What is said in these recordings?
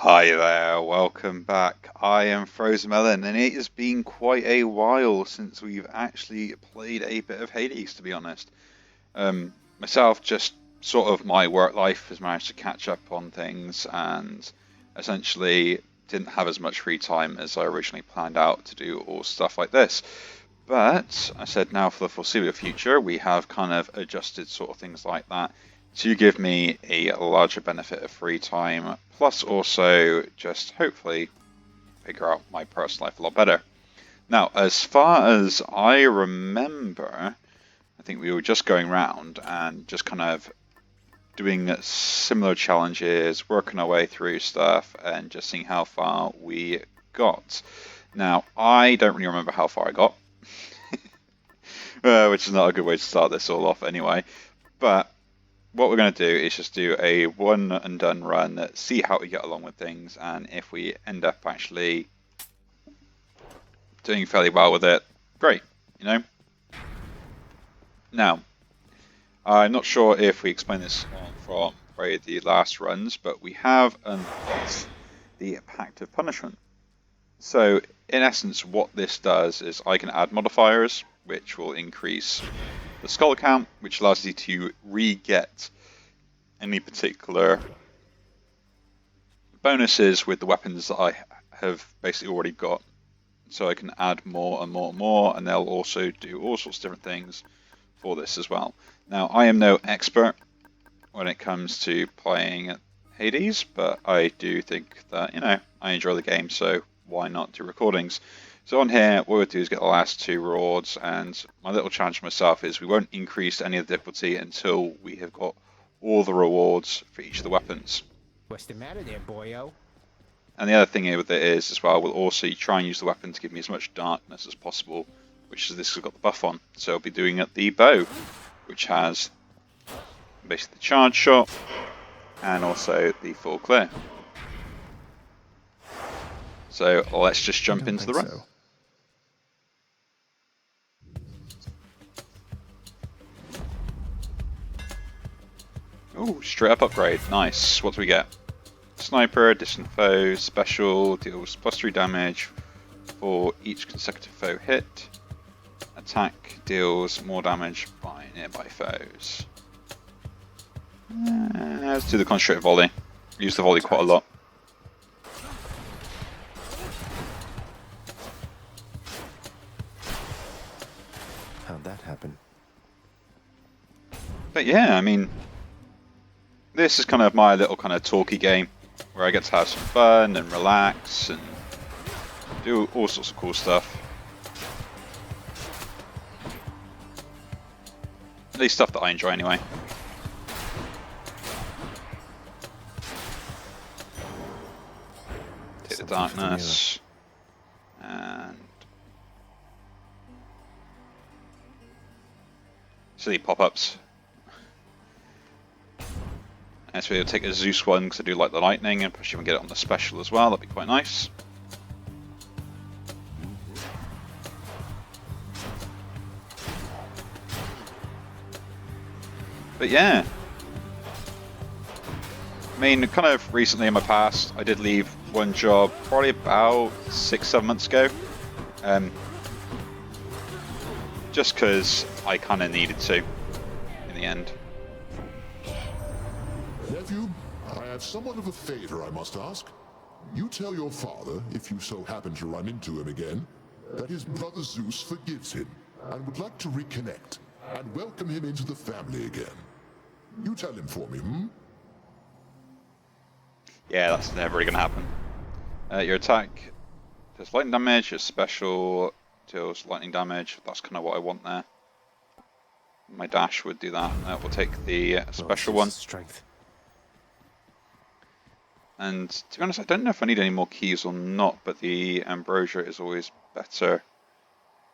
Hi there, welcome back. I am FrozenMelon, and it has been quite a while since we've actually played a bit of Hades, to be honest. Myself, just sort of my work life has managed to catch up on things, and essentially didn't have as much free time as I originally planned out to do all stuff like this. But I said now for the foreseeable future, we have kind of adjusted sort of things like that to give me a larger benefit of free time, plus also just hopefully figure out my personal life a lot better. Now, as far as I remember, I think we were just going around and just kind of doing similar challenges, working our way through stuff, and just seeing how far we got. Now, I don't really remember how far I got, which is not a good way to start this all off anyway, but what we're going to do is just do a one and done run, see how we get along with things, and if we end up actually doing fairly well with it, great, you know? Now, I'm not sure if we explained this from probably the last runs, but we have unlocked the Pact of Punishment. So, in essence, what this does is I can add modifiers, which will increase the skull count, which allows you to re-get any particular bonuses with the weapons that I have basically already got. So I can add more and more and more, and they'll also do all sorts of different things for this as well. Now, I am no expert when it comes to playing Hades, but I do think that, you know, I enjoy the game, so why not do recordings? So on here, what we'll do is get the last two rewards, and my little challenge for myself is we won't increase any of the difficulty until we have got all the rewards for each of the weapons. What's the matter there, boyo? And the other thing here with it is, as well, we'll also try and use the weapon to give me as much darkness as possible, which is this has got the buff on. So I'll be doing it the bow, which has basically the charge shot, and also the full clear. So let's just jump into the run. So. Oh, straight up upgrade. Nice. What do we get? Sniper, distant foe, special, deals +3 damage for each consecutive foe hit. Attack deals more damage by nearby foes. Let's do the concentrated volley. Use the volley quite a lot. How'd that happen? But yeah, I mean, this is kind of my little kind of talky game where I get to have some fun and relax and do all sorts of cool stuff. At least stuff that I enjoy anyway. Take the darkness. And silly pop-ups. And so we'll take a Zeus one because I do like the lightning, and push him and get it on the special as well. That'd be quite nice. But yeah, I mean, kind of recently in my past, I did leave one job probably about 6-7 months ago, just because I kind of needed to in the end. Nephew, I have somewhat of a favor I must ask. You tell your father, if you so happen to run into him again, that his brother Zeus forgives him and would like to reconnect and welcome him into the family again. You tell him for me, hmm? Yeah, that's never really going to happen. Your attack does lightning damage, your special deals lightning damage. That's kind of what I want there. My dash would do that. We'll take the special one. Strength. And to be honest, I don't know if I need any more keys or not, but the ambrosia is always better.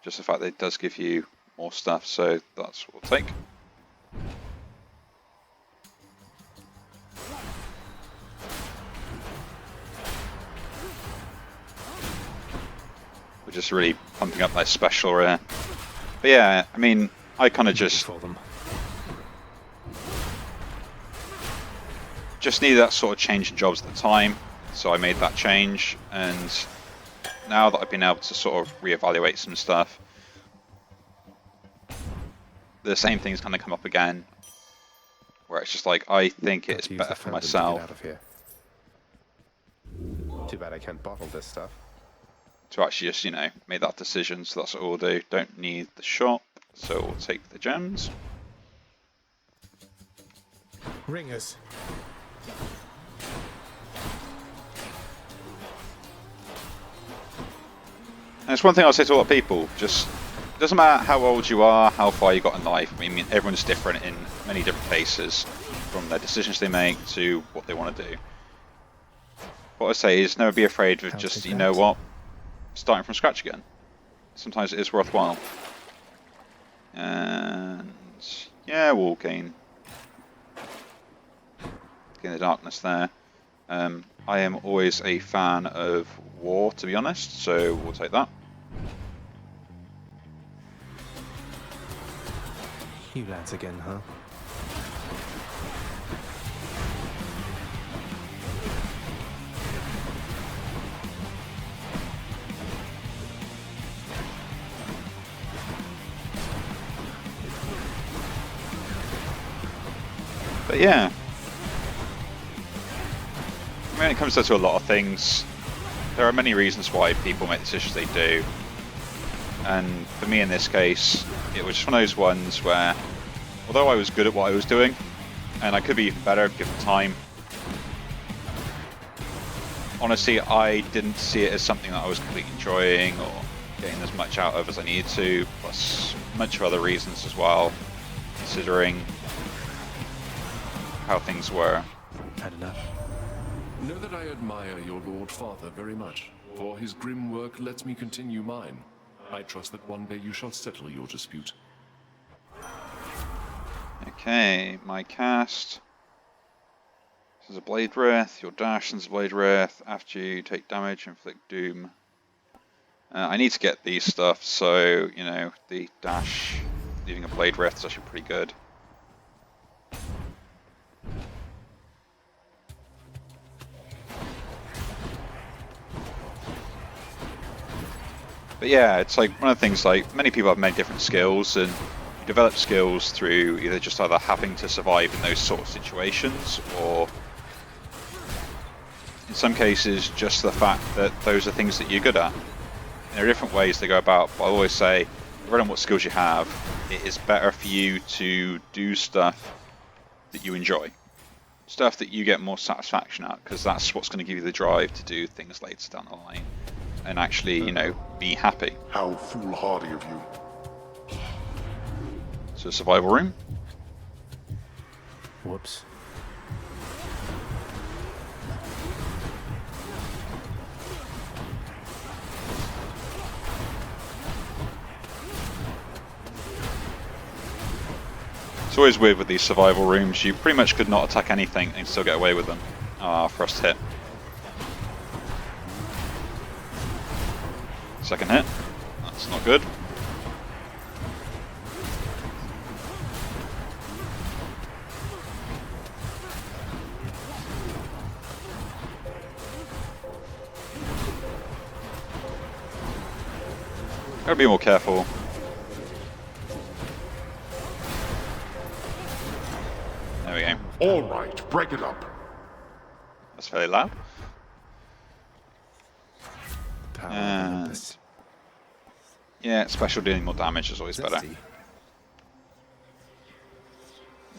Just the fact that it does give you more stuff, so that's what we'll take. We're just really pumping up that special rare. But yeah, I mean, I kind of just need that sort of change in jobs at the time So I made that change, and now that I've been able to sort of reevaluate some stuff, the same thing's kind of come up again, where it's just like, I think it's better for myself out of here. Too bad I can't bottle this stuff. to actually just, you know, make that decision. So that's what we'll do. Don't need the shop, so we'll take the gems. Ringers. And it's one thing I'll say to a lot of people, just, it doesn't matter how old you are, how far you got in life. I mean, everyone's different in many different cases, from their decisions they make to what they want to do. What I say is never be afraid of just, you know what, starting from scratch again. Sometimes it is worthwhile. And yeah, we'll gain the darkness there. I am always a fan of war, to be honest, so we'll take that. You lads again, huh? But yeah, when it comes to a lot of things, there are many reasons why people make the decisions they do. And for me in this case, it was just one of those ones where, although I was good at what I was doing, and I could be even better given time, honestly, I didn't see it as something that I was completely enjoying or getting as much out of as I needed to, plus a bunch of other reasons as well, considering how things were. Had enough. Know that I admire your Lord Father very much, for his grim work lets me continue mine. I trust that one day you shall settle your dispute. Okay, my cast. This is a Blade Wraith. Your dash is a Blade Wraith. After you take damage, inflict doom. I need to get these stuff, so, you know, the dash, leaving a Blade Wraith is actually pretty good. But yeah, it's like one of the things, like, many people have many different skills, and you develop skills through either just either having to survive in those sort of situations, or in some cases just the fact that those are things that you're good at. And there are different ways to go about, but I always say, depending on what skills you have, it is better for you to do stuff that you enjoy. Stuff that you get more satisfaction at, because that's what's going to give you the drive to do things later down the line. And actually, you know, be happy. How foolhardy of you. So, survival room. Whoops. It's always weird with these survival rooms. You pretty much could not attack anything and still get away with them. Ah, first hit. Second hit. That's not good. Gotta be more careful. There we go. All right, break it up. That's fairly loud. Power of And Olympus. yeah, special dealing more damage is always better. Zesty.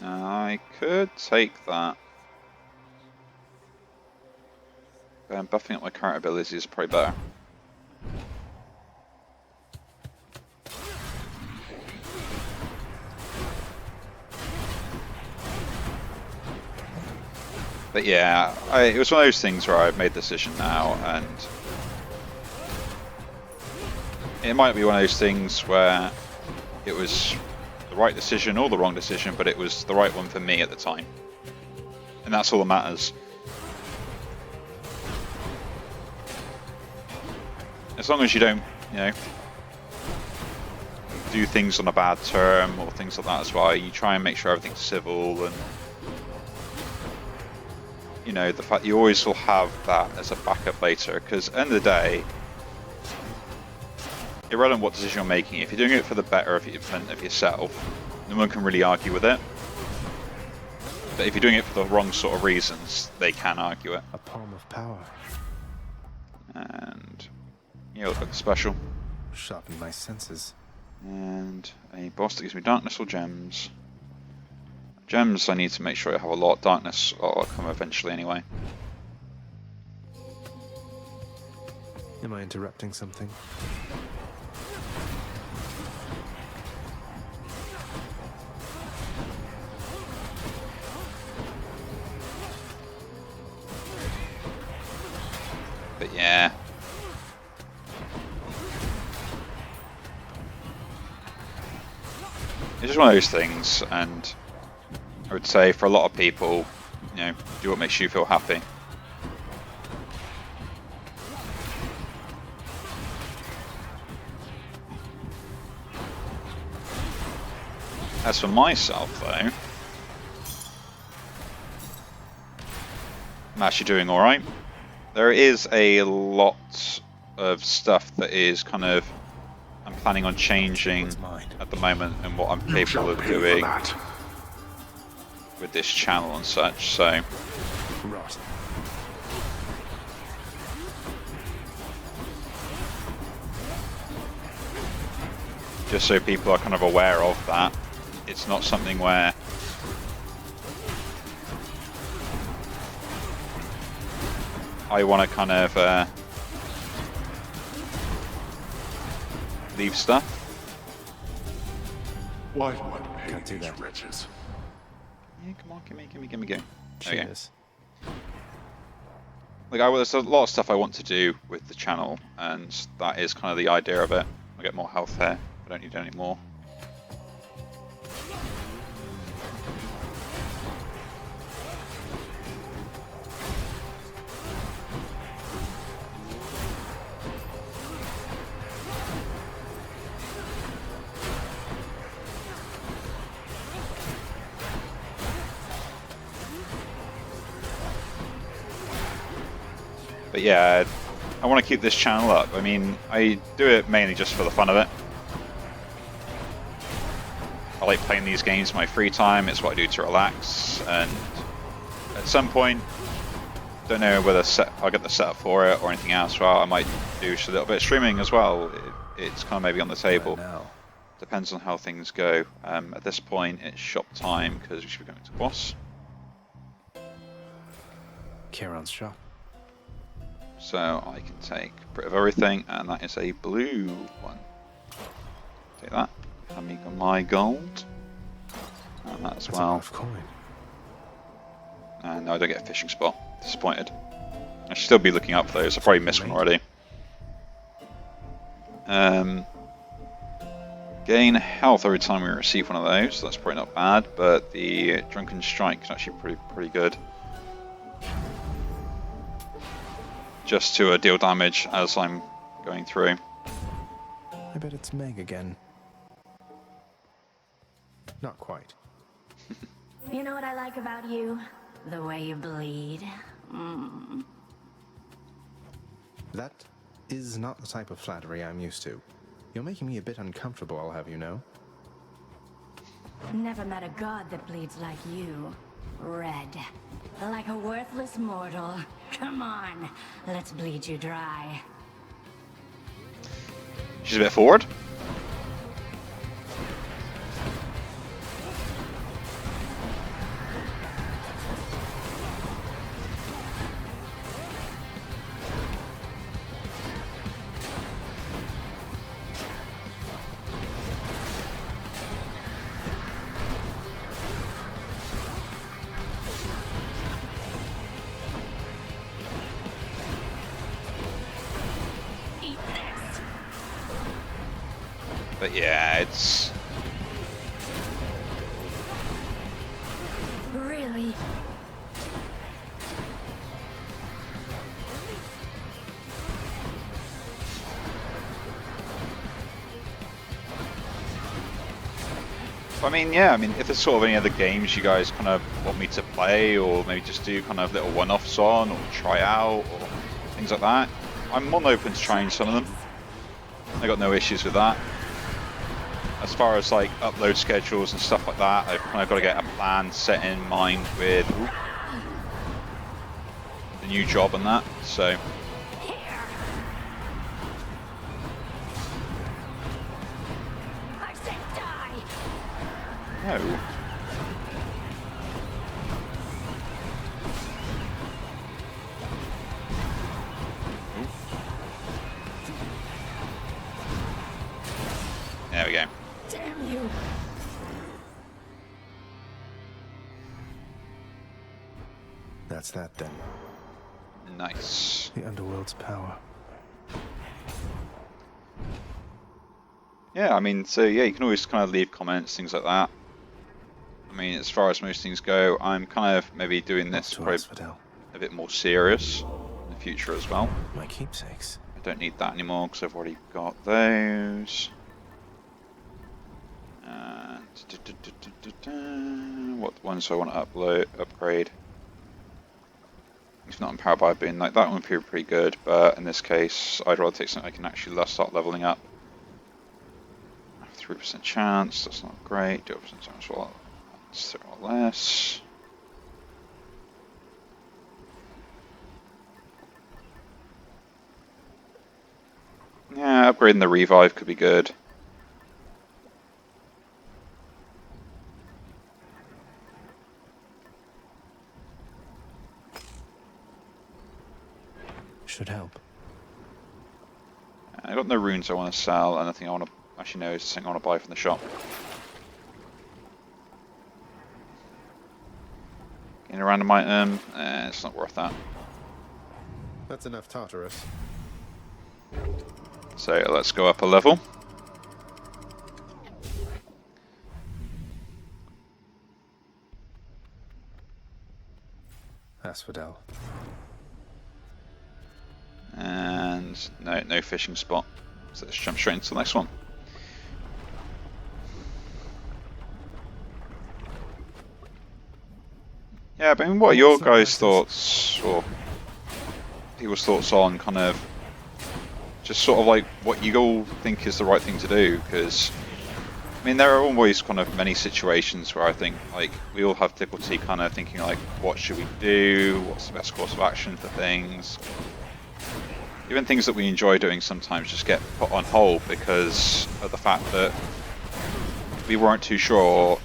I could take that. Buffing up my current abilities is probably better. But yeah, it was one of those things where I've made the decision now, and it might be one of those things where it was the right decision or the wrong decision, but it was the right one for me at the time. And that's all that matters. As long as you don't, you know, do things on a bad term or things like that as well, you try and make sure everything's civil, and you know, the fact you always will have that as a backup later, because at the end of the day, irrelevant what decision you're making, if you're doing it for the better of yourself, no one can really argue with it. But if you're doing it for the wrong sort of reasons, they can argue it. A palm of power. And you look like special. Sharpen my senses. And a boss that gives me darkness or gems. Gems, I need to make sure I have a lot. Darkness, I'll come eventually anyway. Am I interrupting something? But yeah. It's just one of those things, and I would say for a lot of people, you know, do what makes you feel happy. As for myself, though, I'm actually doing alright. There is a lot of stuff that is kind of, I'm planning on changing at the moment and what I'm capable of doing with this channel and such, so. Right. Just so people are kind of aware of that. It's not something where I want to kind of leave stuff. Why do I pay Can't do these that. wretches? Yeah, come on, give me go. Okay. Cheers. Like, there's a lot of stuff I want to do with the channel, and that is kind of the idea of it. I get more health here. I don't need any more. But yeah, I want to keep this channel up. I mean, I do it mainly just for the fun of it. I like playing these games in my free time. It's what I do to relax. And at some point, don't know whether I'll get the setup for it or anything else. Well, I might do just a little bit of streaming as well. It's kind of maybe on the table. Now. Depends on how things go. At this point, it's shop time because we should be going to boss. Charon's shop. So I can take a bit of everything, and that is a blue one. Take that. Hand me my gold. And that as That's well. a rough coin. And no, I don't get a fishing spot. Disappointed. I should still be looking up for those. I probably missed one already. Gain health every time we receive one of those. So that's probably not bad, but the Drunken Strike is actually pretty good. Just to deal damage as I'm going through. I bet it's Meg again. Not quite. You know what I like about you? The way you bleed. That is not the type of flattery I'm used to. You're making me a bit uncomfortable, I'll have you know. Never met a god that bleeds like you. Red. Like a worthless mortal. Come on, let's bleed you dry. She's a bit forward. But yeah, it's... Really? I mean, yeah, I mean, if there's sort of any other games you guys kind of want me to play, or maybe just do kind of little one-offs on, or try out, or things like that, I'm more than open to trying some of them. I got no issues with that. As far as like upload schedules and stuff like that, I've kind of got to get a plan set in mind with the new job and that, so. No. There we go. Damn you. That's that then. Nice. The underworld's power. Yeah, I mean, so yeah, you can always kind of leave comments, things like that. I mean, as far as most things go, I'm kind of maybe doing this probably a bit more serious in the future as well. My keepsakes. I don't need that anymore because I've already got those. What ones do I want to upgrade? If not empowered by being like that one would be pretty good, but in this case, I'd rather take something I can actually start leveling up. 3% chance, that's not great. 2% chance, well, that's a lot less. Yeah, upgrading the revive could be good. Should help. I got no runes I want to sell, and I think I want to actually know is something I want to buy from the shop. Getting a random item, it's not worth that. That's enough Tartarus. So let's go up a level. Asphodel. And no fishing spot. So let's jump straight into the next one. Yeah, but I mean, what are your guys' thoughts, or people's thoughts on kind of just sort of like what you all think is the right thing to do? Because I mean, there are always kind of many situations where I think like we all have difficulty kind of thinking like, what should we do? What's the best course of action for things? Even things that we enjoy doing sometimes just get put on hold because of the fact that we weren't too sure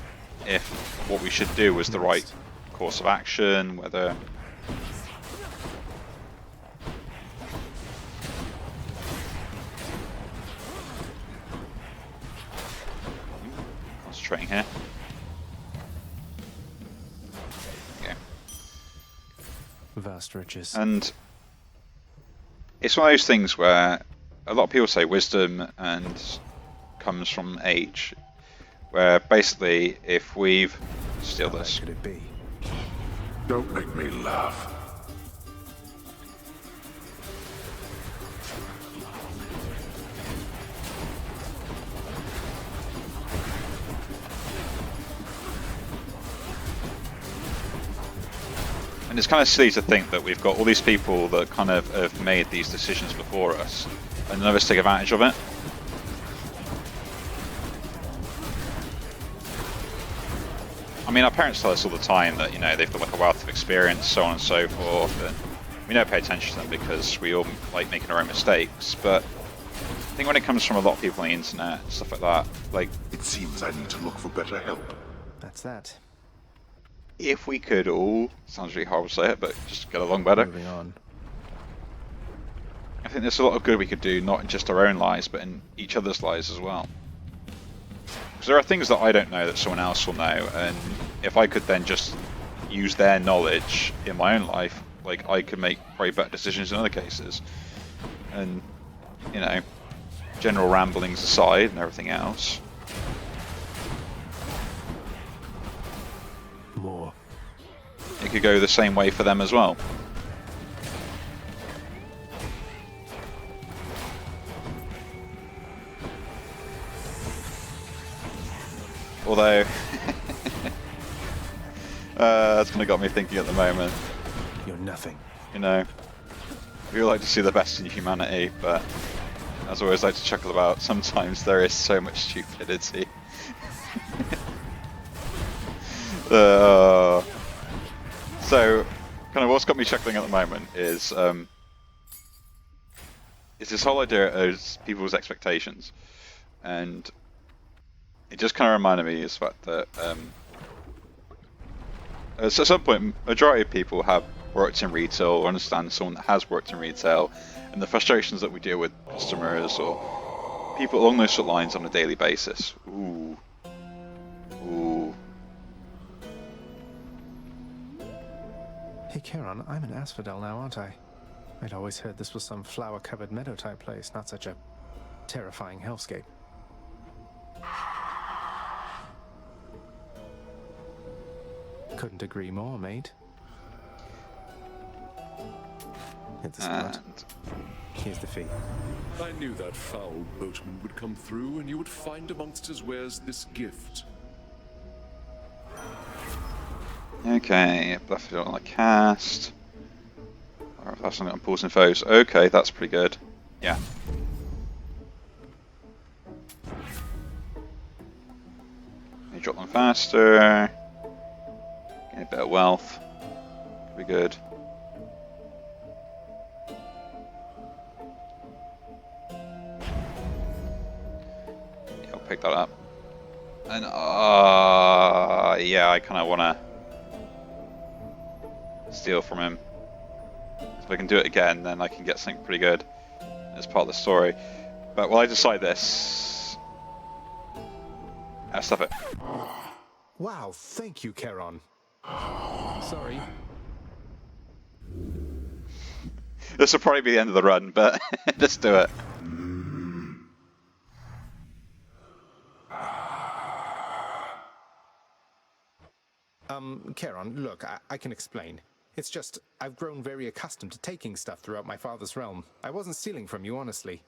if what we should do was the right course of action, whether... Concentrating here. Okay. Vast riches. And it's one of those things where a lot of people say wisdom and comes from age, where basically if we've... Steal this. Could it be? Don't make me laugh. And it's kind of silly to think that we've got all these people that kind of have made these decisions before us, and none of us take advantage of it. I mean, our parents tell us all the time that, you know, they've got like a wealth of experience, so on and so forth, and we don't pay attention to them because we all like making our own mistakes. But I think when it comes from a lot of people on the internet and stuff like that, like, It seems I need to look for better help. That's that. if we could all, sounds really horrible to say it, but just get along better. Moving on. I think there's a lot of good we could do, not in just our own lives, but in each other's lives as well. Because there are things that I don't know that someone else will know, and if I could then just use their knowledge in my own life, like, I could make probably better decisions in other cases. And, you know, general ramblings aside and everything else. More. It could go the same way for them as well. Although, that's kind of got me thinking at the moment. You're nothing. You know, we all like to see the best in humanity, but as I always like to chuckle about, sometimes there is so much stupidity. So, kind of what's got me chuckling at the moment is this whole idea of people's expectations, and it just kind of reminded me of the fact that at some point, majority of people have worked in retail or understand someone that has worked in retail, and the frustrations that we deal with customers or people along those sort of lines on a daily basis. Ooh. Ooh. Hey, Charon, I'm in Asphodel now, aren't I? I'd always heard this was some flower-covered meadow-type place, not such a terrifying hellscape. Couldn't agree more, mate. Hit the spot. Here's the fee. I knew that foul boatman would come through, and you would find amongst his wares this gift. Okay, bluff it on the cast. Or if that's something on pulls and foes. Okay, that's pretty good. Yeah. You drop them faster. Get a bit of wealth. Pretty good. Yeah, I'll pick that up. And yeah, I kind of want to steal from him. If I can do it again, then I can get something pretty good as part of the story. But while I decide this, stop it. Wow, thank you, Charon. Sorry. This will probably be the end of the run, but let's do it. Charon, look, I can explain. It's just, I've grown very accustomed to taking stuff throughout my father's realm. I wasn't stealing from you, honestly.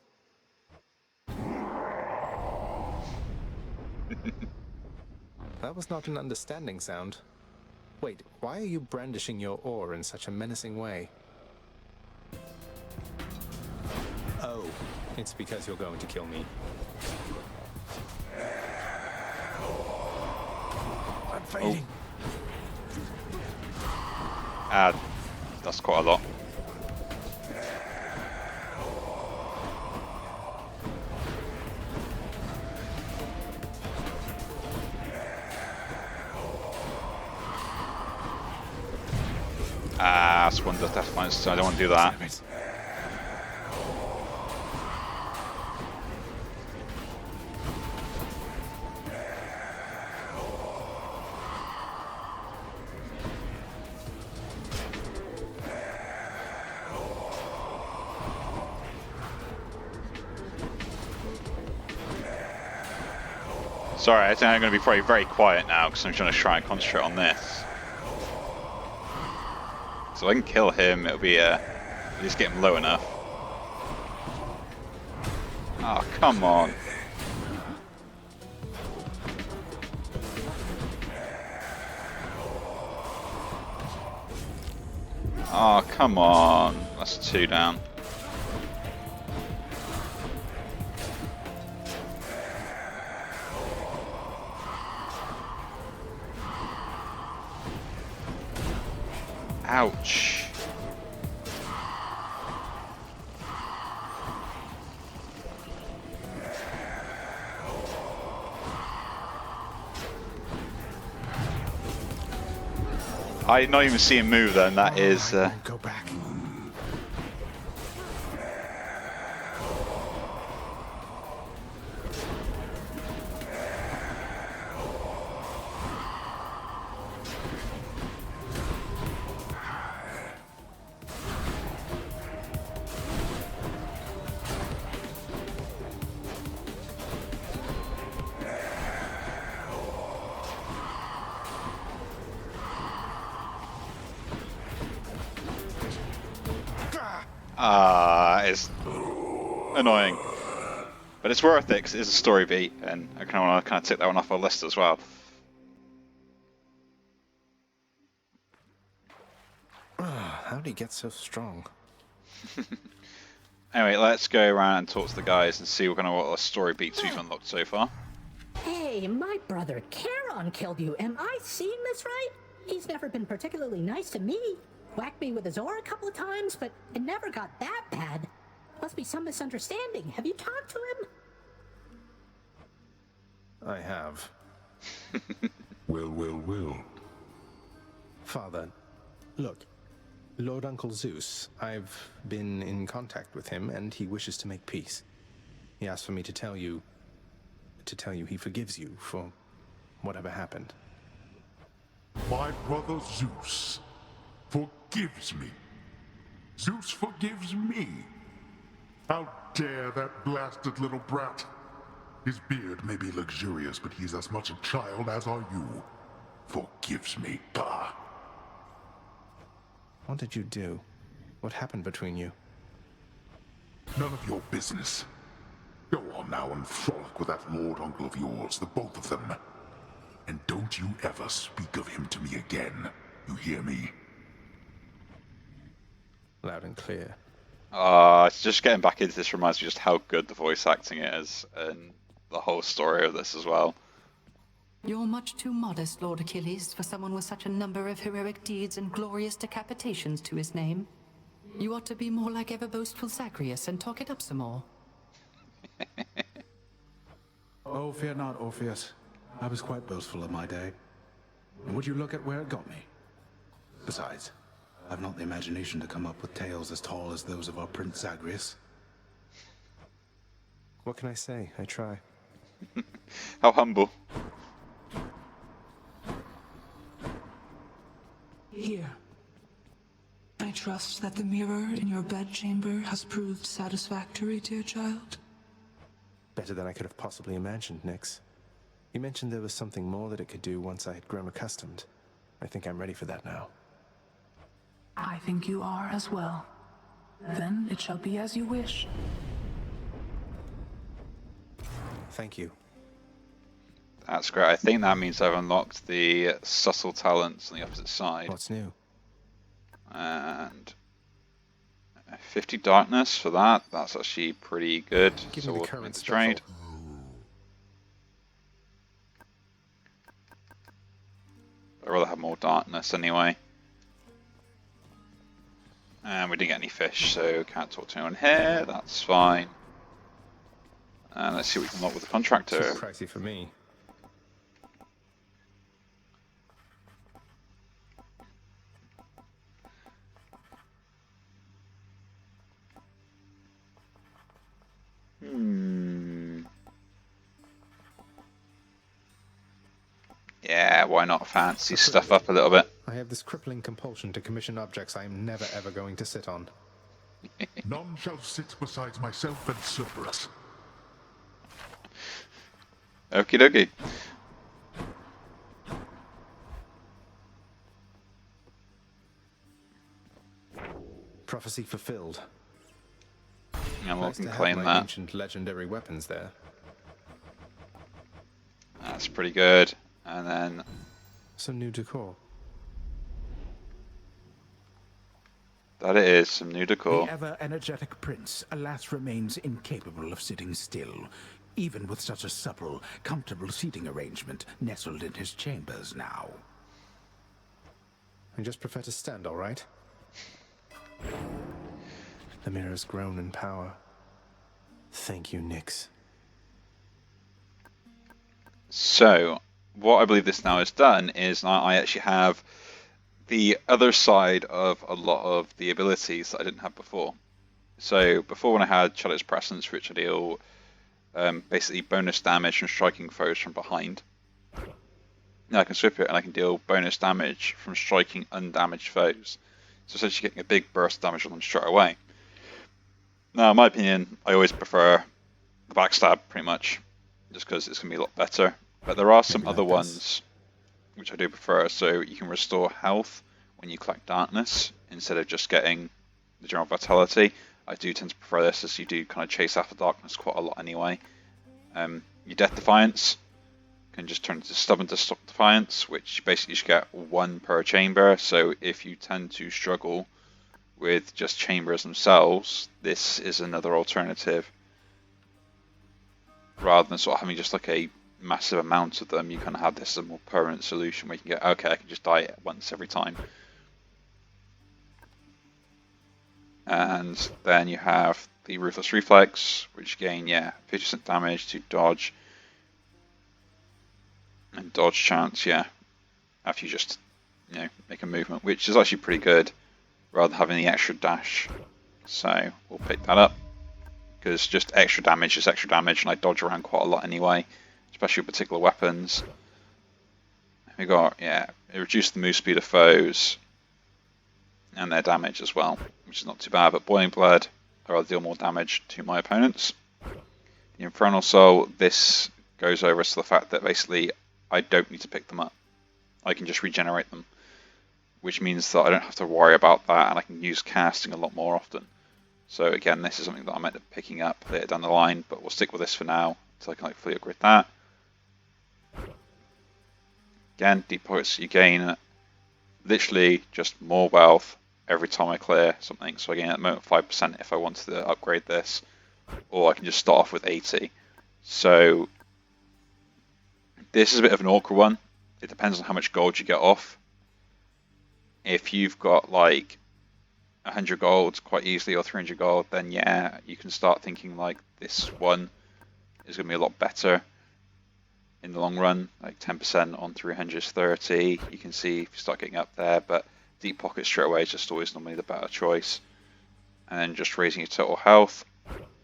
That was not an understanding sound. Wait, why are you brandishing your oar in such a menacing way? Oh, it's because you're going to kill me. I'm fading. That's quite a lot. That's one of the death points, so I don't want to do that. Sorry, I think I'm going to be probably very quiet now because I'm trying to try and concentrate on this. So I can kill him, it'll be at least get him low enough. Oh, come on. Oh, come on. That's 2 down. Ouch. I did not even see him move then, that is... Go back. It's annoying. But it's worth it because it is a story beat, and I kind of want to tick that one off our list as well. How did he get so strong? Anyway, let's go around and talk to the guys and see what our story beats we've unlocked so far. Hey, my brother Charon killed you. Am I seeing this right? He's never been particularly nice to me. Whacked me with his oar a couple of times, but it never got that bad. Must be some misunderstanding. Have you talked to him? I have. Well. Father, look. Lord Uncle Zeus, I've been in contact with him, and he wishes to make peace. He asked for me to tell you he forgives you for whatever happened. My brother Zeus forgives me. Zeus forgives me. How dare that blasted little brat? His beard may be luxurious, but he's as much a child as are you. Forgives me, bah. What did you do? What happened between you? None of your business. Go on now and frolic with that Lord Uncle of yours, the both of them. And don't you ever speak of him to me again. You hear me? Loud and clear. Just getting back into this reminds me just how good the voice acting is, and the whole story of this as well. You're much too modest, Lord Achilles, for someone with such a number of heroic deeds and glorious decapitations to his name. You ought to be more like ever-boastful Zagreus and talk it up some more. Oh, fear not, Orpheus. I was quite boastful in my day. And would you look at where it got me? Besides, I've not the imagination to come up with tales as tall as those of our Prince Zagreus. What can I say? I try. How humble. Here. I trust that the mirror in your bedchamber has proved satisfactory, dear child. Better than I could have possibly imagined, Nyx. You mentioned there was something more that it could do once I had grown accustomed. I think I'm ready for that now. I think you are as well. Then it shall be as you wish. Thank you. That's great. I think that means I've unlocked the subtle talents on the opposite side. What's new? And 50 darkness for that. That's actually pretty good. Give So me the we'll current make the special. trade. I'd rather have more darkness anyway. And we didn't get any fish, so can't talk to anyone here. That's fine. And let's see what we can unlock with the contractor. Too pricey for me. Yeah, why not fancy stuff up a little bit? I have this crippling compulsion to commission objects I am never ever going to sit on. None shall sit besides myself and Cerberus. Okie dokie. Prophecy fulfilled. And we Nice can to have claim my that. ancient legendary weapons there. That's pretty good. And then Some new decor. that it is, some new decor. The ever-energetic prince, alas, remains incapable of sitting still, even with such a supple, comfortable seating arrangement nestled in his chambers now. I just prefer to stand, all right? The mirror's grown in power. Thank you, Nyx. So, what I believe this now has done is now I actually have the other side of a lot of the abilities that I didn't have before. So, before when I had Shadow's Presence, which I deal basically bonus damage from striking foes from behind. Now I can swip it and I can deal bonus damage from striking undamaged foes. So essentially getting a big burst of damage on them straight away. Now, in my opinion, I always prefer the backstab, pretty much, just because it's going to be a lot better. But there are some Maybe other like this. ones which I do prefer. So you can restore health when you collect darkness, instead of just getting the general vitality. I do tend to prefer this, as you do kind of chase after darkness quite a lot anyway. Your Death Defiance can just turn to Stubborn Defiance, which basically you should get 1 per chamber. So if you tend to struggle with just chambers themselves, this is another alternative. Rather than sort of having just like a massive amount of them, you kind of have this as a more permanent solution where you can get, okay, I can just die once every time. And then you have the Ruthless Reflex, which gain, 50% damage to dodge and dodge chance, after you just, make a movement, which is actually pretty good, rather than having the extra dash. So we'll pick that up, because just extra damage is extra damage, and I dodge around quite a lot anyway, especially with particular weapons. We got, it reduced the move speed of foes and their damage as well, which is not too bad. But Boiling Blood, I'll deal more damage to my opponents. The Infernal Soul, this goes over to the fact that basically I don't need to pick them up. I can just regenerate them, which means that I don't have to worry about that, and I can use casting a lot more often. So again, this is something that I might end up picking up later down the line, but we'll stick with this for now until I can fully upgrade that. Again, Deep Pockets, you gain literally just more wealth every time I clear something. So I gain at the moment 5% if I wanted to upgrade this, or I can just start off with 80. So this is a bit of an awkward one. It depends on how much gold you get off. If you've got like 100 gold quite easily, or 300 gold, then you can start thinking like this one is going to be a lot better in the long run. Like 10% on 300 is 30. You can see if you start getting up there, but Deep Pocket straight away is just always normally the better choice. And then just raising your total health,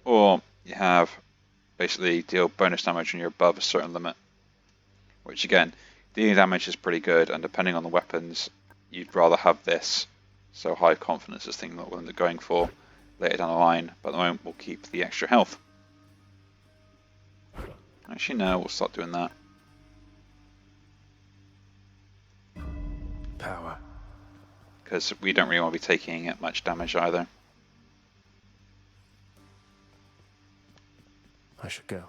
or you have basically deal bonus damage when you're above a certain limit, which again, dealing damage is pretty good, and depending on the weapons, you'd rather have this. So high confidence is the thing that we'll end up going for later down the line, but at the moment we'll keep the extra health. Actually no, we'll start doing that. Power. Because we don't really want to be taking much damage either. I should go.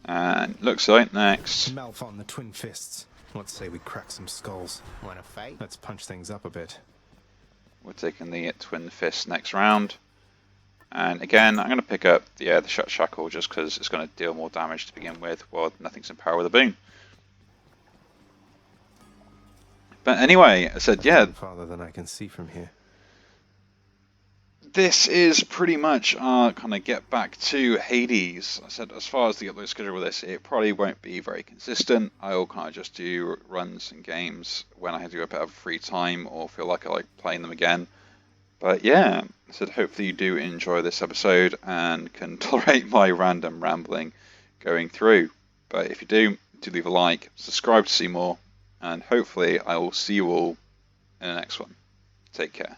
And looks like next. Malphon, the Twin Fists. Let's say we crack some skulls. Want to fight? Let's punch things up a bit. We're taking the Twin Fists next round. And again, I'm going to pick up the Shut Shackle just because it's going to deal more damage to begin with, while nothing's in power with a boon. But anyway, I said, farther than I can see from here. This is pretty much our kind of get back to Hades. I said, as far as the upload schedule with this, it probably won't be very consistent. I'll kind of just do runs and games when I do a bit of free time or feel like I like playing them again. But I said, hopefully you do enjoy this episode and can tolerate my random rambling going through. But if you do leave a like, subscribe to see more, and hopefully I will see you all in the next one. Take care.